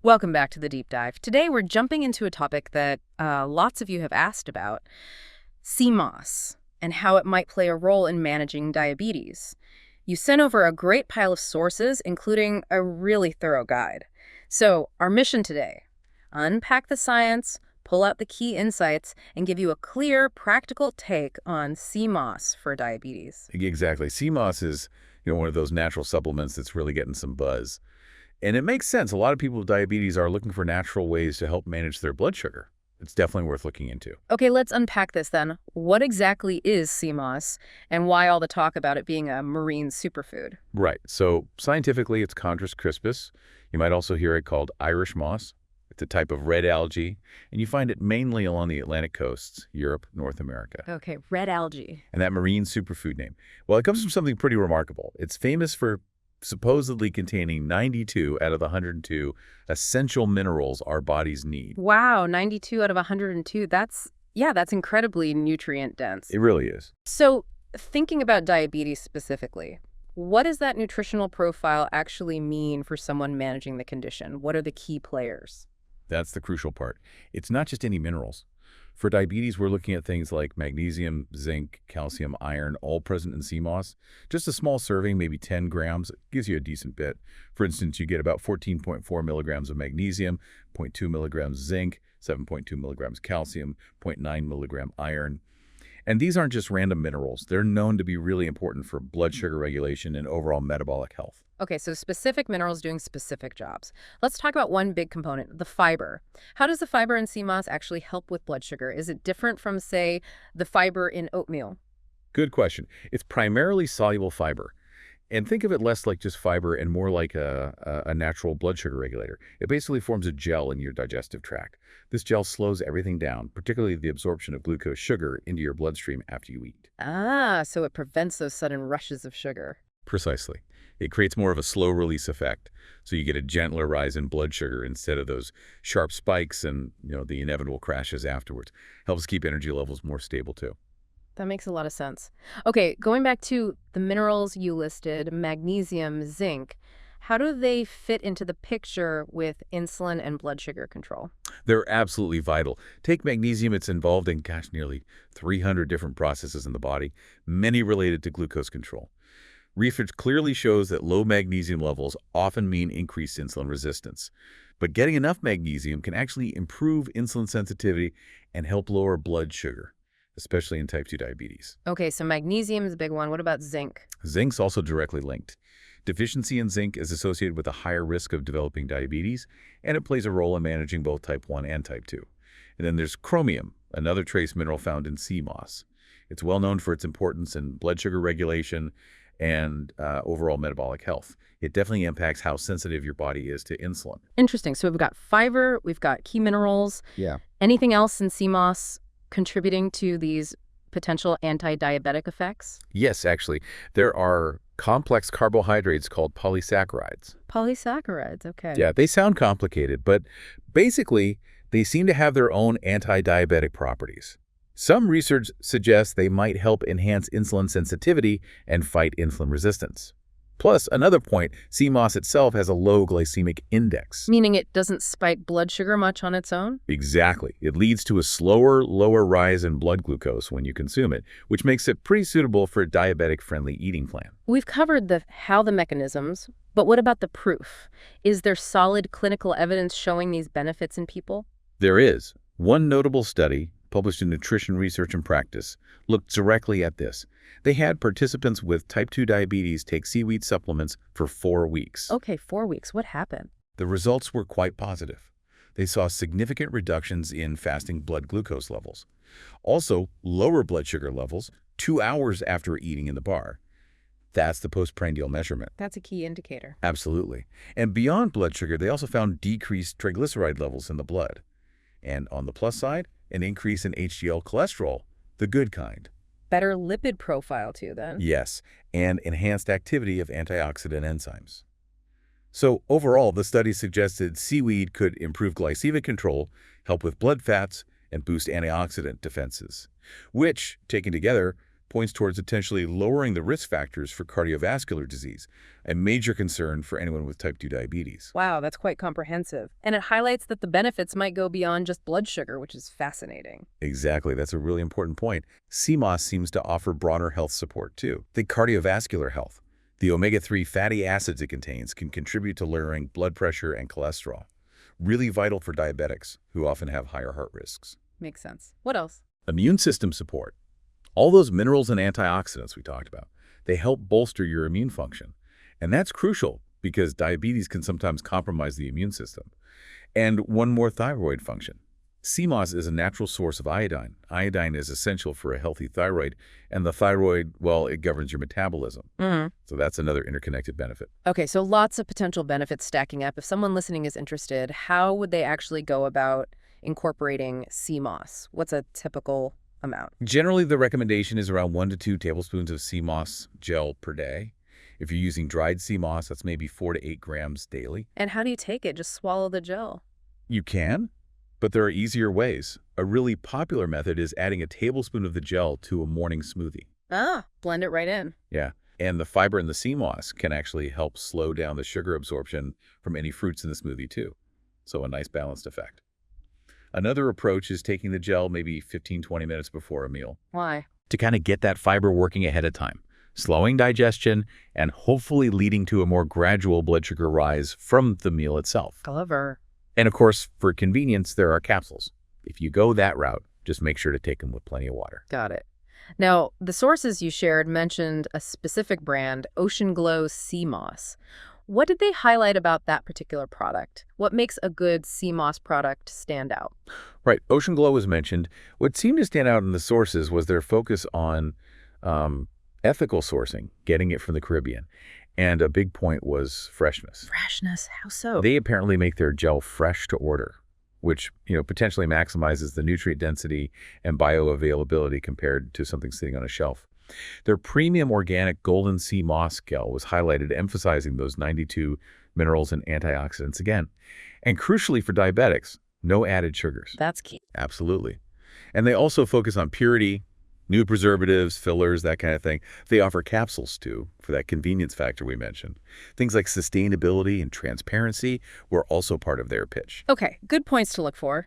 Welcome back to the deep dive. Today we're jumping into a topic that lots of you have asked about, CMOS, and how it might play a role in managing diabetes. You sent over a great pile of sources, including a really thorough guide. So our mission today, unpack the science, pull out the key insights, and give you a clear, practical take on CMOS for diabetes. Exactly. CMOS is, one of those natural supplements that's really getting some buzz. And it makes sense. A lot of people with diabetes are looking for natural ways to help manage their blood sugar. It's definitely worth looking into. Okay, let's unpack this then. What exactly is CMOS, and why all the talk about it being a marine superfood? Right. So scientifically, it's Chondrus crispus. You might also hear it called Irish moss. It's a type of red algae, and you find it mainly along the Atlantic coasts, Europe, North America. Okay, red algae. And that marine superfood name, well, it comes from something pretty remarkable. It's famous for supposedly containing 92 out of the 102 essential minerals our bodies need. Wow, 92 out of 102. That's incredibly nutrient dense. It really is. So, thinking about diabetes specifically, what does that nutritional profile actually mean for someone managing the condition? What are the key players? That's the crucial part. It's not just any minerals. For diabetes, we're looking at things like magnesium, zinc, calcium, iron, all present in CMOS. Just a small serving, maybe 10 grams, gives you a decent bit. For instance, you get about 14.4 milligrams of magnesium, zero point 0.2 milligrams zinc, 7.2 milligrams calcium, zero point 0.9 milligram iron. And these aren't just random minerals. They're known to be really important for blood sugar regulation and overall metabolic health. Okay, so specific minerals doing specific jobs. Let's talk about one big component, the fiber. How does the fiber in CMOS actually help with blood sugar? Is it different from, say, the fiber in oatmeal? Good question. It's primarily soluble fiber. And think of it less like just fiber and more like a natural blood sugar regulator. It basically forms a gel in your digestive tract. This gel slows everything down, particularly the absorption of glucose sugar into your bloodstream after you eat. Ah, so it prevents those sudden rushes of sugar. Precisely. It creates more of a slow release effect, so you get a gentler rise in blood sugar instead of those sharp spikes and the inevitable crashes afterwards. Helps keep energy levels more stable too. That makes a lot of sense. Okay, going back to the minerals you listed, magnesium, zinc, how do they fit into the picture with insulin and blood sugar control? They're absolutely vital. Take magnesium, it's involved in, nearly 300 different processes in the body, many related to glucose control. Research clearly shows that low magnesium levels often mean increased insulin resistance. But getting enough magnesium can actually improve insulin sensitivity and help lower blood sugar, especially in type 2 diabetes. Okay, so magnesium is a big one. What about zinc? Zinc's also directly linked. Deficiency in zinc is associated with a higher risk of developing diabetes, and it plays a role in managing both type 1 and type 2. And then there's chromium, another trace mineral found in CMOS. It's well known for its importance in blood sugar regulation and overall metabolic health. It definitely impacts how sensitive your body is to insulin. Interesting. So we've got fiber, we've got key minerals. Yeah. Anything else in CMOS contributing to these potential anti-diabetic effects? Yes, actually. There are complex carbohydrates called polysaccharides. Polysaccharides, okay. Yeah, they sound complicated, but basically, they seem to have their own anti-diabetic properties. Some research suggests they might help enhance insulin sensitivity and fight insulin resistance. Plus, another point, CMOS itself has a low glycemic index. Meaning it doesn't spike blood sugar much on its own? Exactly. It leads to a slower, lower rise in blood glucose when you consume it, which makes it pretty suitable for a diabetic-friendly eating plan. We've covered how the mechanisms, but what about the proof? Is there solid clinical evidence showing these benefits in people? There is. One notable study, published in Nutrition Research and Practice, looked directly at this. They had participants with type 2 diabetes take seaweed supplements for 4 weeks. Okay, 4 weeks. What happened? The results were quite positive. They saw significant reductions in fasting blood glucose levels. Also, lower blood sugar levels 2 hours after eating in the bar. That's the postprandial measurement. That's a key indicator. Absolutely. And beyond blood sugar, they also found decreased triglyceride levels in the blood. And on the plus side, an increase in HDL cholesterol, the good kind. Better lipid profile too, then. Yes, and enhanced activity of antioxidant enzymes. So overall, the study suggested seaweed could improve glycemic control, help with blood fats, and boost antioxidant defenses, which, taken together, points towards potentially lowering the risk factors for cardiovascular disease, a major concern for anyone with type 2 diabetes. Wow, that's quite comprehensive. And it highlights that the benefits might go beyond just blood sugar, which is fascinating. Exactly. That's a really important point. CMOS seems to offer broader health support, too. Think cardiovascular health. The omega-3 fatty acids it contains can contribute to lowering blood pressure and cholesterol. Really vital for diabetics, who often have higher heart risks. Makes sense. What else? Immune system support. All those minerals and antioxidants we talked about, they help bolster your immune function. And that's crucial because diabetes can sometimes compromise the immune system. And one more, thyroid function. CMOS is a natural source of iodine. Iodine is essential for a healthy thyroid, and the thyroid, well, it governs your metabolism. So that's another interconnected benefit. Okay, so lots of potential benefits stacking up. If someone listening is interested, how would they actually go about incorporating CMOS? What's a typical amount? Generally, the recommendation is around 1 to 2 tablespoons of CMOS gel per day. If you're using dried CMOS, that's maybe 4 to 8 grams daily. And how do you take it? Just swallow the gel? You can, but there are easier ways. A really popular method is adding a tablespoon of the gel to a morning smoothie. Blend it right in. Yeah, and the fiber in the CMOS can actually help slow down the sugar absorption from any fruits in the smoothie too. So a nice balanced effect. Another approach is taking the gel maybe 15-20 minutes before a meal. Why? To kind of get that fiber working ahead of time, slowing digestion and hopefully leading to a more gradual blood sugar rise from the meal itself. Clever. And of course, for convenience, there are capsules. If you go that route, just make sure to take them with plenty of water. Got it. Now, the sources you shared mentioned a specific brand, Ocean Glow CMOS. What did they highlight about that particular product? What makes a good CMOS product stand out? Right. Ocean Glow was mentioned. What seemed to stand out in the sources was their focus on ethical sourcing, getting it from the Caribbean. And a big point was freshness. Freshness? How so? They apparently make their gel fresh to order, which potentially maximizes the nutrient density and bioavailability compared to something sitting on a shelf. Their premium organic Golden Sea Moss gel was highlighted, emphasizing those 92 minerals and antioxidants again. And crucially for diabetics, no added sugars. That's key. Absolutely. And they also focus on purity, new preservatives, fillers, that kind of thing. They offer capsules too, for that convenience factor we mentioned. Things like sustainability and transparency were also part of their pitch. Okay, good points to look for.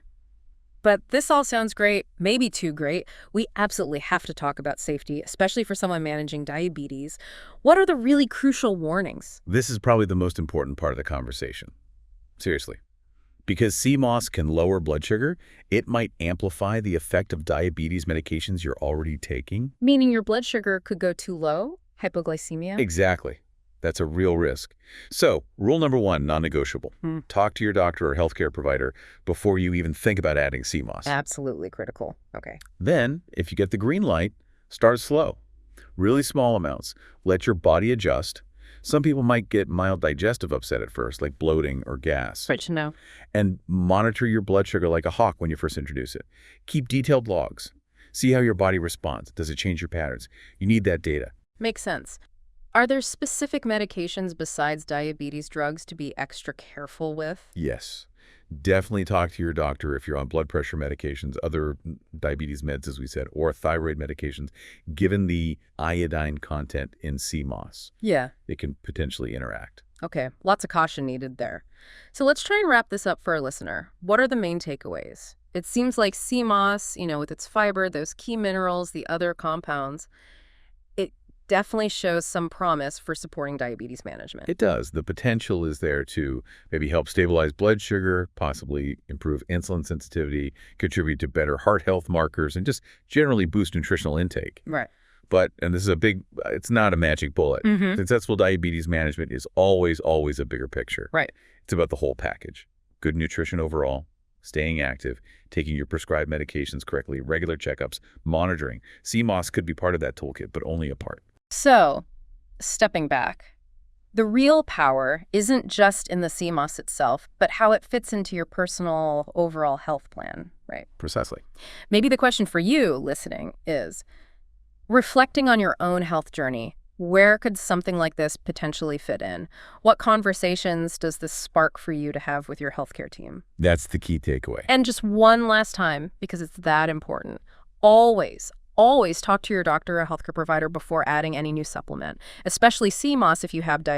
But this all sounds great, maybe too great. We absolutely have to talk about safety, especially for someone managing diabetes. What are the really crucial warnings? This is probably the most important part of the conversation. Seriously. Because CMOS can lower blood sugar, it might amplify the effect of diabetes medications you're already taking. Meaning your blood sugar could go too low? Hypoglycemia? Exactly. That's a real risk. So, rule number 1, non-negotiable. Talk to your doctor or healthcare provider before you even think about adding CMOS. Absolutely critical. Okay. Then, if you get the green light, start slow. Really small amounts. Let your body adjust. Some people might get mild digestive upset at first, like bloating or gas. Right to know. And monitor your blood sugar like a hawk when you first introduce it. Keep detailed logs. See how your body responds. Does it change your patterns? You need that data. Makes sense. Are there specific medications besides diabetes drugs to be extra careful with? Yes. Definitely talk to your doctor if you're on blood pressure medications, other diabetes meds, as we said, or thyroid medications, given the iodine content in CMOS. Yeah. It can potentially interact. Okay, lots of caution needed there. So let's try and wrap this up for our listener. What are the main takeaways? It seems like CMOS, with its fiber, those key minerals, the other compounds, it definitely shows some promise for supporting diabetes management. It does. The potential is there to maybe help stabilize blood sugar, possibly improve insulin sensitivity, contribute to better heart health markers, and just generally boost nutritional intake. Right. But, and this is it's not a magic bullet. Successful diabetes management is always, always a bigger picture. Right. It's about the whole package. Good nutrition overall, staying active, taking your prescribed medications correctly, regular checkups, monitoring. CMOS could be part of that toolkit, but only a part. So, stepping back, the real power isn't just in the CMOS itself, but how it fits into your personal overall health plan, right? Precisely. Maybe the question for you listening is, reflecting on your own health journey, where could something like this potentially fit in? What conversations does this spark for you to have with your healthcare team? That's the key takeaway. And just one last time, because it's that important, always, always talk to your doctor or healthcare provider before adding any new supplement, especially sea moss if you have diabetes.